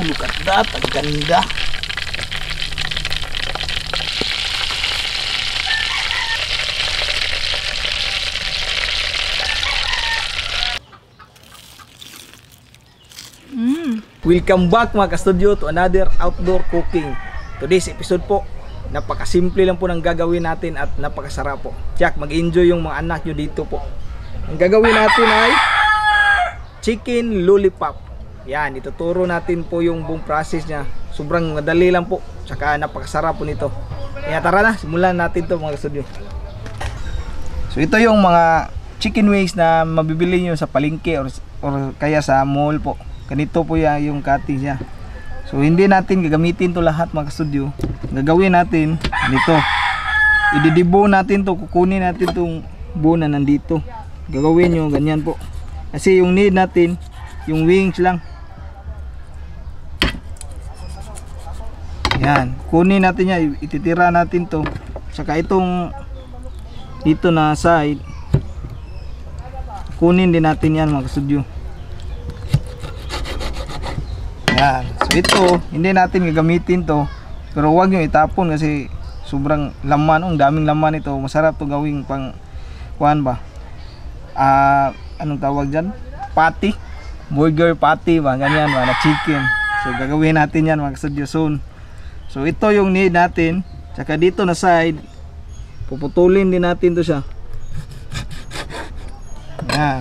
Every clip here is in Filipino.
look at that. Ang ganda. Welcome back mga ka-studio to another outdoor cooking. Today's episode po, napakasimple lang po ng gagawin natin at napakasarap po. Tiyak, mag-enjoy yung mga anak nyo dito po. Ang gagawin natin ay chicken lollipop. Yan, ituturo natin po yung buong process nya. Sobrang madali lang po, tsaka napakasarap po nito. Kaya tara na, simulan natin to mga ka-studio. So ito yung mga chicken wings na mabibili nyo sa palengke or kaya sa mall po. Ganito po yung cutting niya. So hindi natin gagamitin to lahat mga ka-studio. Gagawin natin dito. Ididibo natin to, kukunin natin tong buo na nandito. Gagawin nyo ganyan po. Kasi yung need natin, yung wings lang. Yan, kunin natin yan, ititira natin to. Saka itong dito na side, kunin din natin yan mga ka-studio. Yan. So ito, hindi natin gagamitin to. Pero huwag nyo itapon kasi sobrang laman, ang daming laman ito. Masarap to gawing pang kuhan ba? Anong tawag dyan? Patty. Burger patty ba? Ganyan ba? Na chicken. So gagawin natin yan mga ka-studio soon. So ito yung need natin. Tsaka dito na side, puputulin din natin to siya. Yan.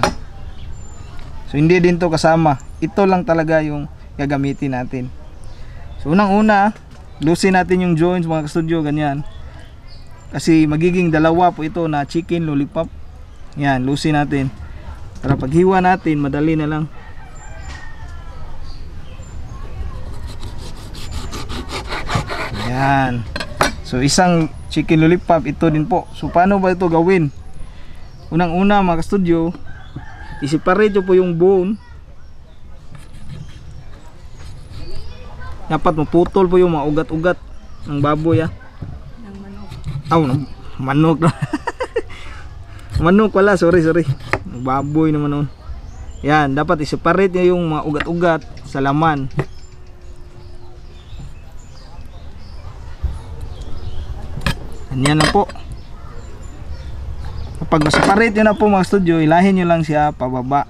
So hindi din to kasama. Ito lang talaga yung gagamitin natin. So unang-una, lusin natin yung joints mga ka-studio, ganyan. Kasi magiging dalawa po ito na chicken lollipop. Yan, lusin natin. Para paghiwa natin, madali na lang. Yan. So isang chicken lollipop ito din po. So paano ba ito gawin? Unang-una mga ka-studio, i-separate po yung bone. Dapat maputol po yung mga ugat-ugat ng baboy ng manok. Manok na. Manok wala, sorry. Baboy naman noon. Yan, dapat i-separate niya yung mga ugat-ugat sa laman. Ganyan lang po. Kapag ma-separate nyo na po mga studio, ilahin nyo lang siya pababa.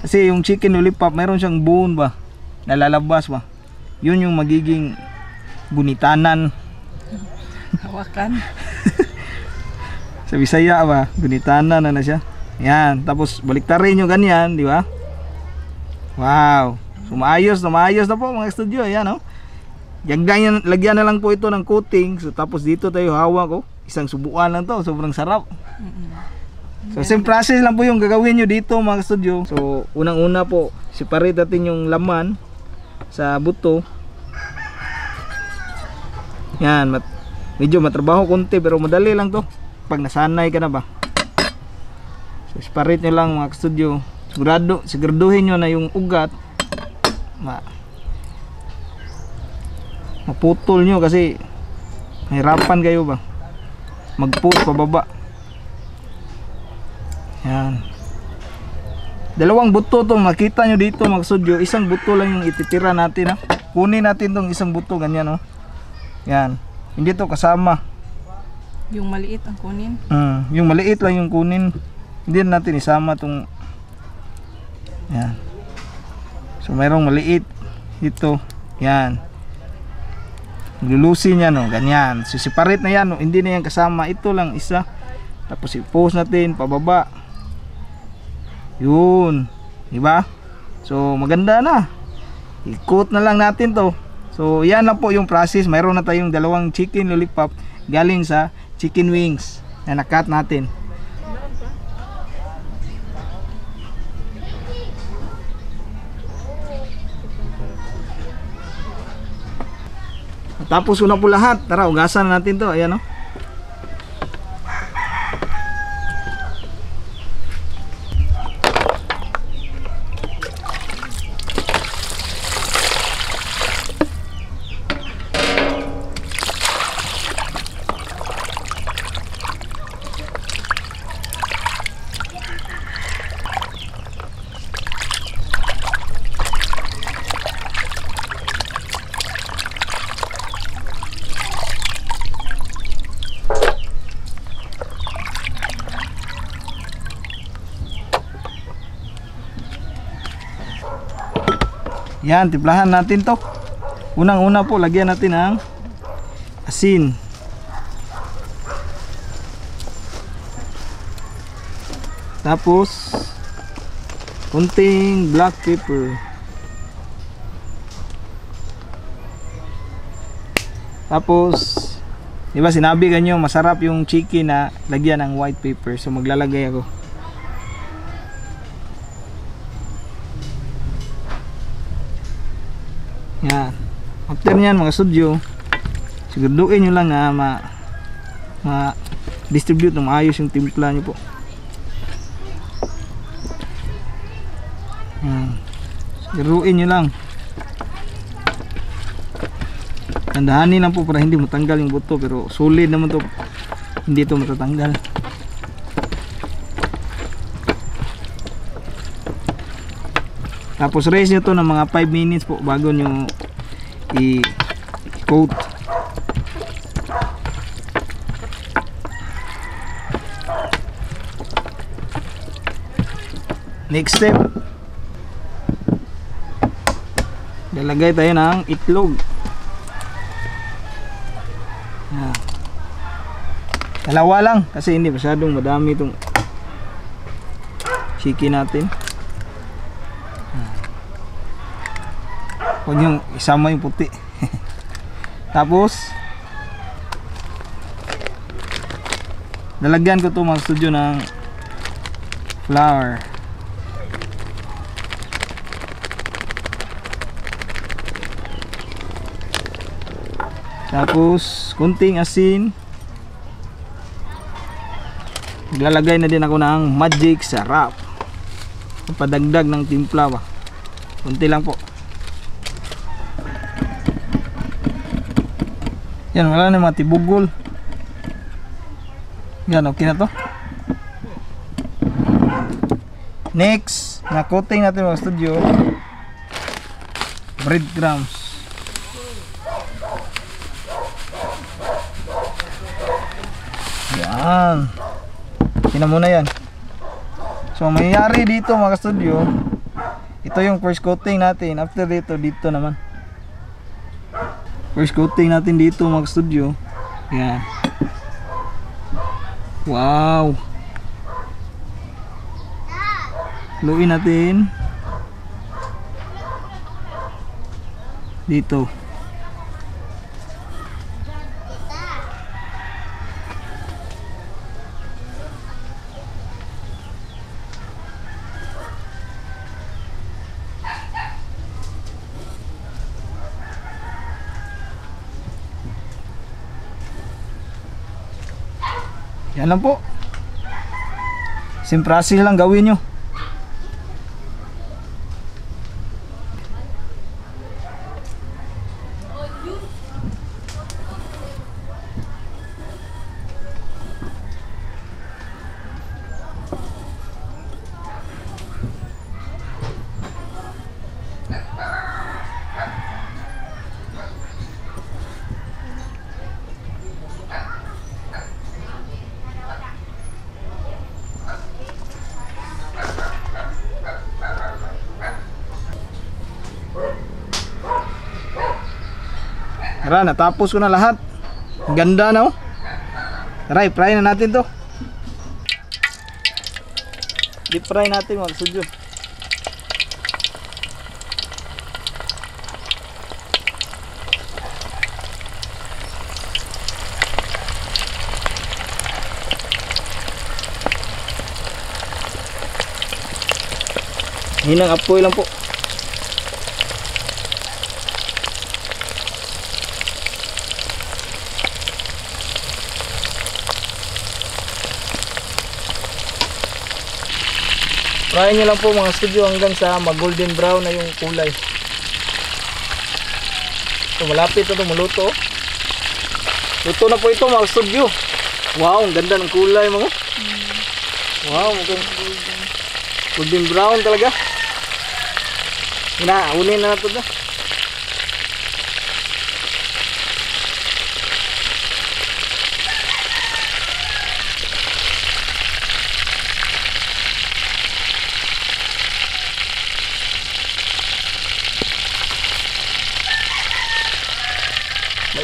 Kasi yung chicken lollipop, mayroon siyang bone ba? Nalalabas ba? Yun yung magiging gunitanan. Hawakan. Sa Bisaya ba? Gunitanan na siya. Yan. Tapos baliktarin nyo ganyan, di ba? Wow. So maayos na po mga studio. Ayan, oh. Lagyan na lang po ito ng coating. So tapos dito tayo hawak, oh. Isang subukan lang to. Sobrang sarap. So same process lang po yung gagawin nyo dito mga studio. So unang-una po, separate natin yung laman sa buto. Yan, medyo matrabaho konti pero madali lang to pag nasanay ka na ba. So separate nyo lang mga studio. Siguraduhin nyo na yung ugat maputol nyo kasi mahirapan kayo ba mag-push pababa. Yan. Dalawang buto to, makita nyo dito mga studio. Isang buto lang yung ititira natin ha. Kunin natin tong isang buto ganyan oh. Yan. Hindi to kasama. Yung maliit ang kunin. Yung maliit lang yung kunin. Hindi natin isama tong. Yan. So mayroong maliit dito. Yan. Lulusin yan oh, ganyan. So separate na yan oh. Hindi na yan kasama. Ito lang isa. Tapos i-post natin pababa. Yun, di ba? So maganda na. I-coat na lang natin to. So yan lang po yung process. Mayroon na tayong dalawang chicken lollipop galing sa chicken wings na nakat natin. Tapos una po lahat. Tara, ugasan natin to. Ayan o. Yan, timplahan natin to. Unang-una po, lagyan natin ng asin. Tapos kunting black pepper. Tapos, di ba sinabi kanyo masarap yung chicken na lagyan ng white pepper. So maglalagay ako. Yan. After nyan mga studio, siguraduhin nyo lang na ma-distribute na maayos yung timpla nyo po. Yan. Siguraduhin nyo lang. Tandahanin lang po para hindi matanggal yung buto, pero solid naman to, hindi to matatanggal. Tapos raise nyo to ng mga 5 minutes po bago nyo i-coat. Next step, lalagay tayo ng itlog. Dalawa lang kasi hindi masyadong madami itong chicken natin. Huwag niyong isama yung puti. Tapos lalagyan ko to mga studio ng flour. Tapos kunting asin. Maglalagay na din ako ng magic sarap. Padagdag ng timpla ba. Kunti lang po. Yan, wala na mga tibugol. Yan, okay na to. Next, na-coating natin mga studio, breadcrumbs. Yan. Tingnan mo na yan. So mangyayari dito mga studio, ito yung first coating natin. After dito naman first coating natin dito mga studio. Yan. Wow. Haluin natin dito. Yan lang po. Simprasil lang gawin nyo. Tara, natapos ko na lahat. Ganda na oh. Tara, i-fry na natin to. Deep fry natin mga studio. Hinang apoy lang po. Fry nyo lang po mga studio hanggang sa mag-golden brown na yung kulay. So malapit na ito maluto. Luto na po ito mga studio. Wow, ang ganda ng kulay mga. Wow, mukhang golden brown talaga. Unin na natin na.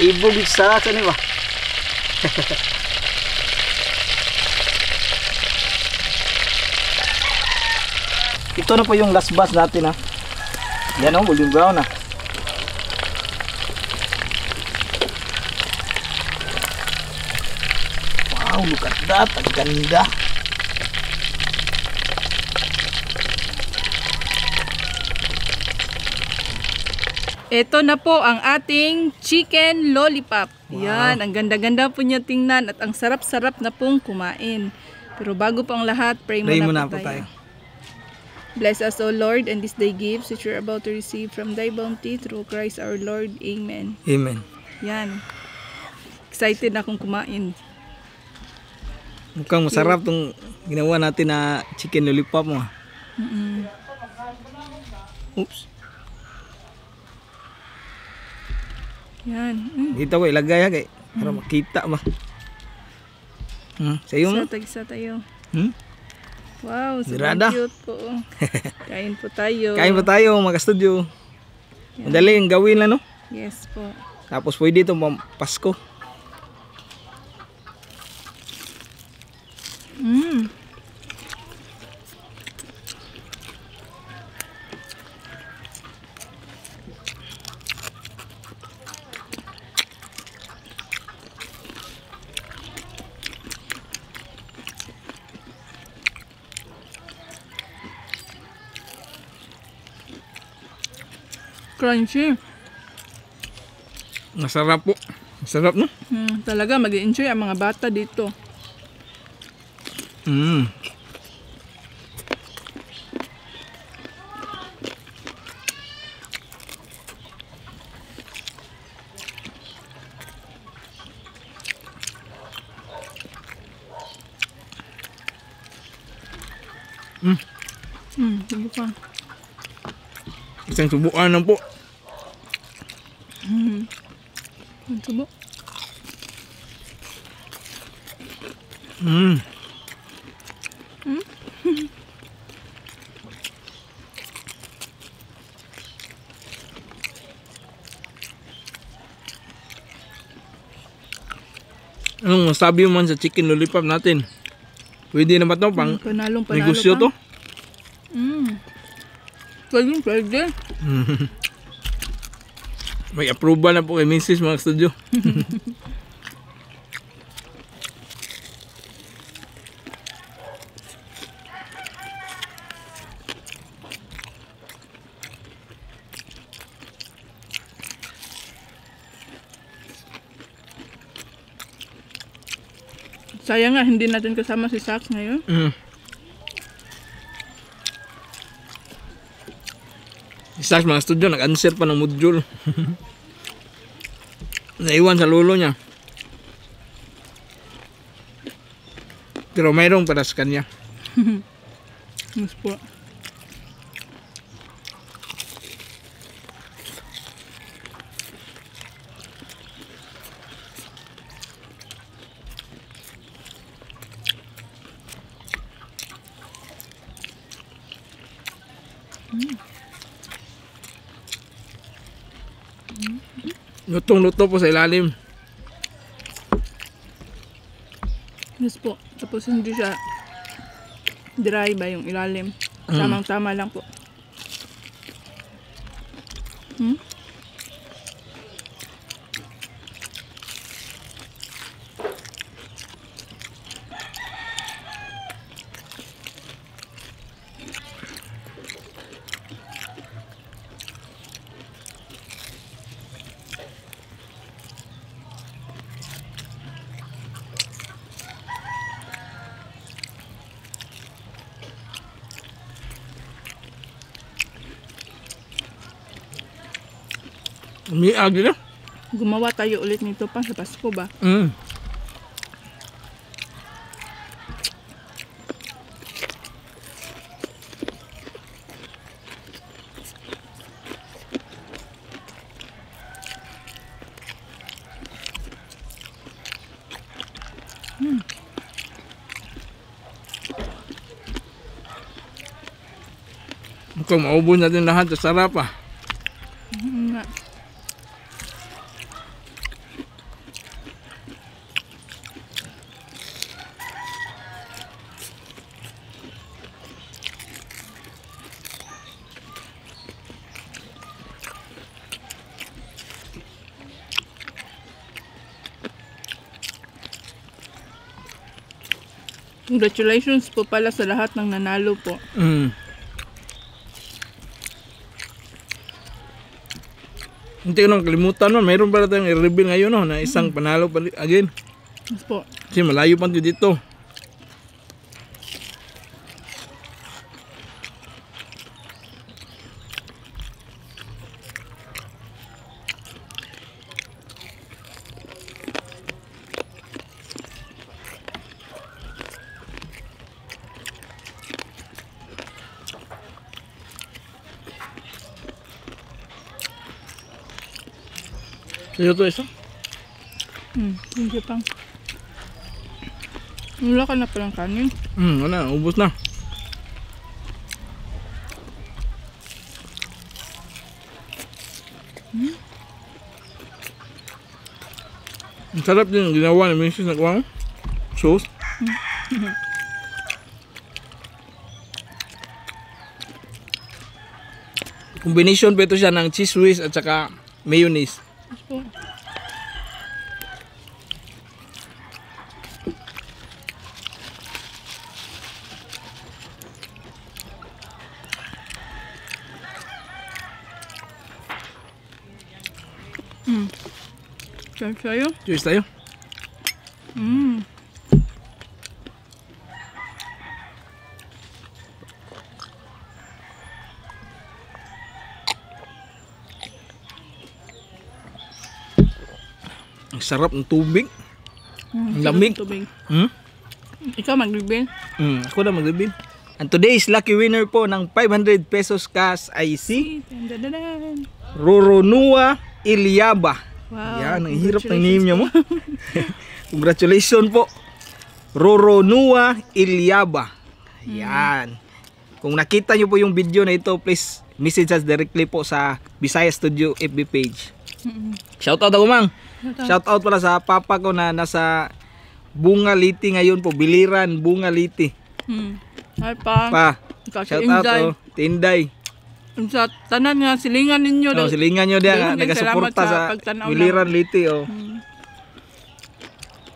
Naibog sa ni ba? Ito na po yung last batch natin ha. Yan o, golden brown na. Wow, look at that. Ang ganda. Ito na po ang ating chicken lollipop. Yan, ang ganda-ganda po niya tingnan at ang sarap-sarap na pong kumain. Pero bago po ang lahat, pray muna po tayo. Bless us, O Lord, and this day gifts which we are about to receive from thy bounty through Christ our Lord. Amen. Amen. Yan. Excited na akong kumain. Mukhang masarap tong ginawa natin na chicken lollipop mo. Oops. Yan. Dito ko ilagay ha kay para makita ba. Sa'yo mo? Isa tayo. Hmm? Wow, Dirada. sobrang cute po. Kain po tayo. Kain pa tayo mga studio. Madali ang gawin lang no? Yes po. Tapos pwede itong Pasko. Crunchy. Masarap po. Masarap no? Talaga mag-enjoy ang mga bata dito. Sige pa. Isang subukan lang po. Ang subo. Anong masabi mo man sa chicken lollipop natin? Pwede na ba ito? Pang Panalo negosyo to? Pwede. May approval na po kay Mrs. mga studio. Sayang nga, hindi natin kasama si Sax ngayon. Isa mga studio, nag-answer pa ng module. Naiwan sa lolo niya. Pero mayroong para sa kanya. Mas po. Lutong-luto po sa ilalim. Yes po. Tapos hindi siya dry ba yung ilalim. Tamang-tama lang po. Umiag na. Gumawa tayo ulit nito pa sa Pasko ba? Mukhang maubos natin lahat sa sarap ah. Nga. Congratulations po pala sa lahat ng nanalo po. Hindi ko nang kalimutan no, mayroon pala tayong i-reveal ngayon no, na isang panalo pa again. Yes po. Kasi malayo pa dito. Sa'yo to isa? Hindi pang. Wala ka na palang kanin. Wala, ubos na. Ang sarap din yung ginawa ni Mrs. na kuwang sauce. Combination pa ito siya ng cheese whiz at saka mayonnaise. Yes po. Sa'yo? Cheers tayo. Ang sarap ng tubig. Ang lamig. Tubig. Ikaw mag-reveal? Ako na mag-reveal. And today's lucky winner po ng 500 pesos cash ay si Roronua Ilyaba. Wow. Yan, ang hirap ng name niya mo. Congratulations po. Roronua Ilyaba. Yan. Kung nakita nyo po yung video na ito, please message us directly po sa Bisaya Studio FB page. Shoutout ako mang. Shoutout pala sa papa ko na nasa Bunga Liti ngayon po. Biliran, Bunga Liti. Ay pa. Pa. Shoutout Tinday. Sa tanan nga silingan ninyo daw. Silingan nyo diyan nagasuporta sa Biliran Liti oh.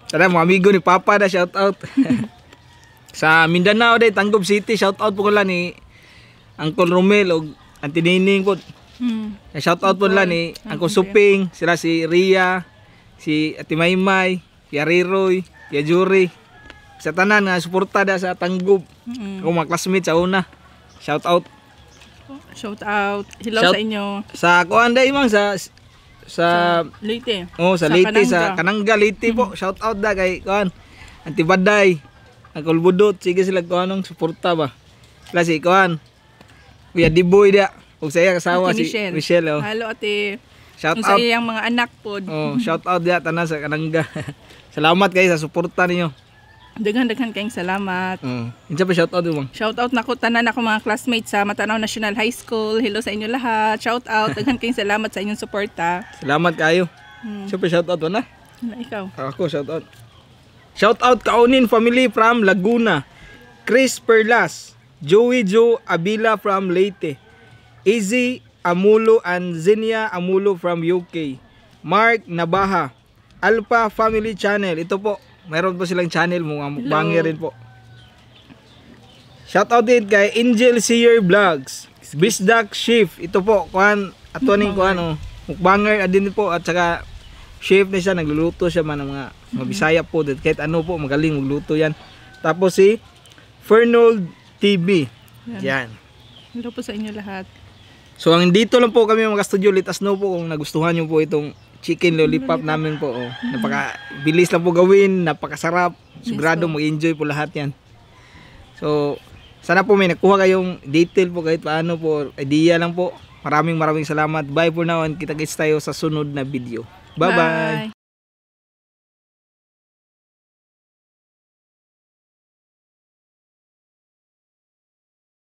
Tara mga amigo ni Papa da shoutout. Sa Mindanao day Tanggob City shoutout po ko lang ni Uncle Romel og Auntie Nining po. Shoutout po lang ni Uncle Suping, sila si Ria, si Ate Maymay, si Ariroy, si Juri. Sa tanan nga suporta da sa Tanggob. Ako mga classmates sa una. Shoutout. Shout out. Hello sa inyo. Sa kuan day mang sa Leyte. Sa Leyte sa Kananga Leyte po. Shout out da kay kuan Antibaday. Ang Kulbudot sige sila kuanong suporta ba. Sila si kuan Kuya Diboy da. Ug sa iya kasawa si Michelle oh. Hello ate. Shout sa out. iyang mga anak pod. Shout out da tanan sa Kananga. Salamat kayo sa suporta ninyo. Daghan-daghan kayong salamat. Insa pa shout out mo? Shout out na ko tanan ako mga classmates sa Matanaw National High School. Hello sa inyo lahat. Shout out. Daghan kayong salamat sa inyong suporta. Salamat kayo. Siyempre shout out na. Ikaw. Ako shout out. Shout out Kaunin family from Laguna. Chris Perlas, Joey Joe Abila from Leyte. Izzy Amulo and Zenia Amulo from UK. Mark Nabaha, Alpha Family Channel. Ito po. Meron po silang channel, mga mukbangers rin po. Shoutout din kay Angel Seer Vlogs, Bisdak Chef. Ito po, kuan ato ning kuan mukbanger din po at saka chef na siya, nagluluto siya man ng mga Bisaya po, kahit ano po, magaling magluto yan. Tapos si Fernold TV. Yan. Hello po sa inyo lahat. So ang dito lang po kami mga studio, let us know po kung nagustuhan niyo po itong chicken lollipop namin po. Napaka-bilis lang po gawin, napakasarap. Sigurado mag-enjoy po lahat yan. So, sana po may nakuha kayong detail po kahit paano po. Idea lang po. Maraming salamat. Bye for now and kita-kits tayo sa sunod na video. Bye-bye!